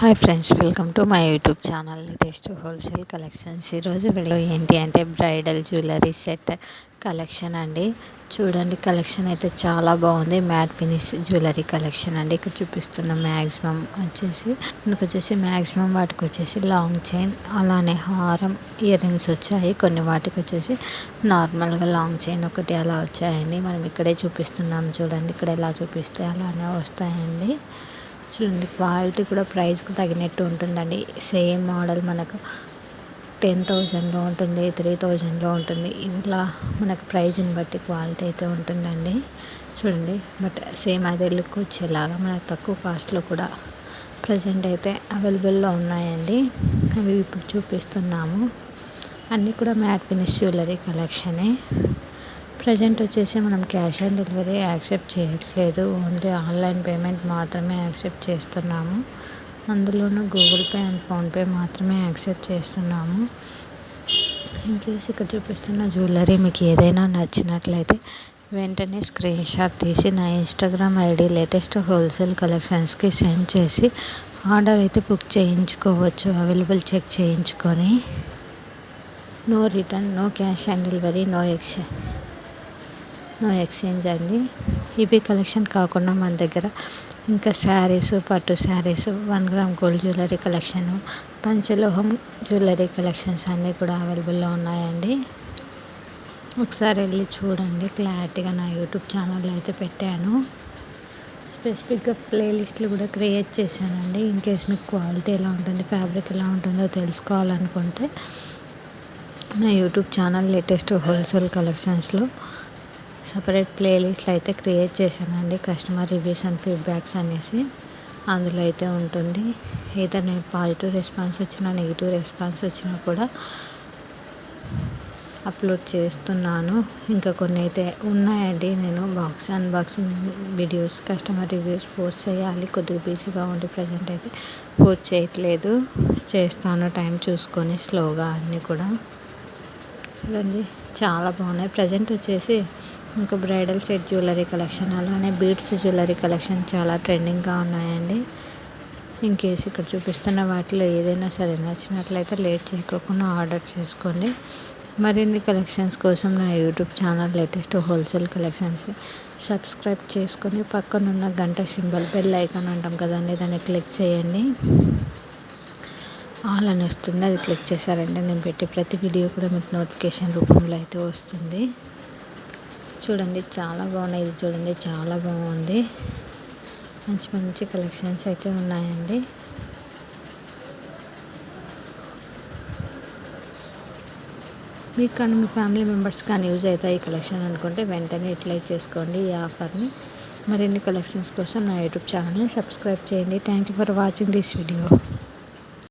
Hi friends, welcome to my YouTube channel latest wholesale collections. ఈరోజు video ఏంటి అంటే bridal jewellery set collection అండి. చూడండి, కలెక్షన్ అయితే చాలా బాగుంది. మ్యాట్ ఫినిష్ జ్యువెలరీ కలెక్షన్ అండి. ఇక్కడ చూపిస్తున్న మ్యాక్సిమం వచ్చేసి మ్యాక్సిమం వాటికి వచ్చేసి లాంగ్ చైన్, అలానే హారం, ఇయర్ రింగ్స్ వచ్చాయి. కొన్ని వాటికి వచ్చేసి నార్మల్గా లాంగ్ చైన్ ఒకటి అలా వచ్చాయండి. మనం ఇక్కడే చూపిస్తున్నాం చూడండి. ఇక్కడ ఎలా చూపిస్తే అలానే వస్తాయండి. చూడండి, క్వాలిటీ కూడా ప్రైస్కి తగినట్టు ఉంటుందండి. సేమ్ మోడల్ మనకు 10,000లో ఉంటుంది, 3,000లో ఉంటుంది. ఇలా మనకు ప్రైజ్ని బట్టి క్వాలిటీ అయితే ఉంటుందండి. చూడండి, బట్ సేమ్ అదే లుక్ వచ్చేలాగా మనకు తక్కువ కాస్ట్లో కూడా ప్రజెంట్ అయితే అవైలబుల్లో ఉన్నాయండి. అవి ఇప్పుడు చూపిస్తున్నాము. అన్నీ కూడా మ్యాట్ ఫినిష్ జ్యువెలరీ కలెక్షనే. ప్రజెంట్ వచ్చేసి మనం క్యాష్ ఆన్ డెలివరీ యాక్సెప్ట్ చేయట్లేదు. ఓన్లీ ఆన్లైన్ పేమెంట్ మాత్రమే యాక్సెప్ట్ చేస్తున్నాము. అందులోనూ గూగుల్ పే అండ్ ఫోన్పే మాత్రమే యాక్సెప్ట్ చేస్తున్నాము. ఇన్కేస్ ఇక్కడ చూపిస్తున్న జ్యువెలరీ మీకు ఏదైనా నచ్చినట్లయితే వెంటనే స్క్రీన్ షాట్ తీసి నా ఇన్స్టాగ్రామ్ ఐడి లేటెస్ట్ హోల్సేల్ కలెక్షన్స్కి సెండ్ చేసి ఆర్డర్ అయితే బుక్ చేయించుకోవచ్చు. అవైలబుల్ చెక్ చేయించుకొని. No return, no cash on delivery, no exchange అండి. ఇవి కలెక్షన్ కాకుండా మన దగ్గర ఇంకా శారీస్, పట్టు saris, 1 gram gold jewellery collection, పంచలోహం జ్యువెలరీ కలెక్షన్స్ అన్నీ కూడా అవైలబుల్లో ఉన్నాయండి. ఒకసారి వెళ్ళి చూడండి. క్లారిటీగా నా యూట్యూబ్ ఛానల్లో అయితే పెట్టాను. స్పెసిఫిక్గా ప్లేలిస్ట్లు కూడా క్రియేట్ చేశానండి. ఇన్కేస్ మీకు క్వాలిటీ ఎలా ఉంటుంది, ఫ్యాబ్రిక్ ఎలా ఉంటుందో తెలుసుకోవాలనుకుంటే నా యూట్యూబ్ ఛానల్ లేటెస్ట్ హోల్సేల్ కలెక్షన్స్లో సపరేట్ ప్లేలిస్ట్లు అయితే క్రియేట్ చేశానండి. కస్టమర్ రివ్యూస్ అండ్ ఫీడ్బ్యాక్స్ అనేసి అందులో అయితే ఉంటుంది. ఏదైనా పాజిటివ్ రెస్పాన్స్ వచ్చినా, నెగిటివ్ రెస్పాన్స్ వచ్చినా కూడా అప్లోడ్ చేస్తున్నాను. ఇంకా కొన్ని అయితే ఉన్నాయండి. నేను unboxing videos, customer reviews post చేయాలి. కొద్దిగా బిజీగా ఉండి ప్రజెంట్ అయితే పోస్ట్ చేయట్లేదు. చేస్తాను టైం చూసుకొని స్లోగా. అన్నీ కూడా చూడండి, చాలా బాగున్నాయి. ప్రజెంట్ వచ్చేసి ఇంకా బ్రైడల్ సెట్ జ్యువెలరీ కలెక్షన్, అలానే బీడ్స్ జ్యువెలరీ కలెక్షన్ చాలా ట్రెండింగ్గా ఉన్నాయండి. ఇన్కేస్ ఇక్కడ చూపిస్తున్న వాటిలో ఏదైనా సరే నచ్చినట్లయితే లేట్ చేయకుండా ఆర్డర్ చేసుకోండి. మరిన్ని కలెక్షన్స్ కోసం నా YouTube channel latest wholesale collections subscribe చేసుకొని పక్కనున్న గంట సింబల్ బెల్ ఐకాన్ అంటాం కదండి, దాన్ని క్లిక్ చేయండి. ఆల్ అని వస్తుంది. అది క్లిక్ చేశారంటే నేను పెట్టే ప్రతి వీడియో కూడా మీకు నోటిఫికేషన్ రూపంలో అయితే వస్తుంది. చూడండి, చాలా బాగున్నాయి. ఇది చూడండి, చాలా బాగుంది. మంచి మంచి కలెక్షన్స్ అయితే ఉన్నాయండి. మీకు కానీ మీ ఫ్యామిలీ మెంబర్స్ కానీ యూజ్ అవుతాయి ఈ కలెక్షన్ అనుకుంటే వెంటనే యూటిలైజ్ చేసుకోండి ఈ ఆఫర్ని. మరిన్ని కలెక్షన్స్ కోసం నా యూట్యూబ్ ఛానల్ని సబ్స్క్రైబ్ చేయండి. Thank you for watching this video.